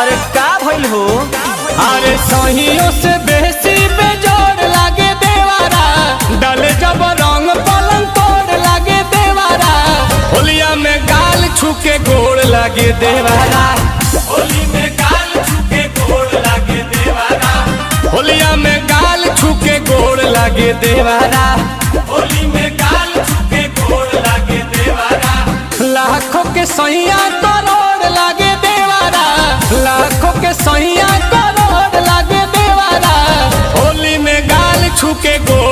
अरे का भइल हो? अरे सहियों से बेसी बेजोड़ लागे देवारा, डाले जब रंग पलंग तोड़ लागे देवारा, होलिया में गाल छुके गोड़ लागे देवारा, होली में गाल छुके गोड़ लागे देवारा, होलिया में गाल छुके गोड़ लागे देवारा, होली में गाल छुके गोड़ लागे देवारा। लाखों के सैया करोड़ लागे देवारा, लाखों के सैया करोड़ लागे देवारा, होली में गाल छुके गोड़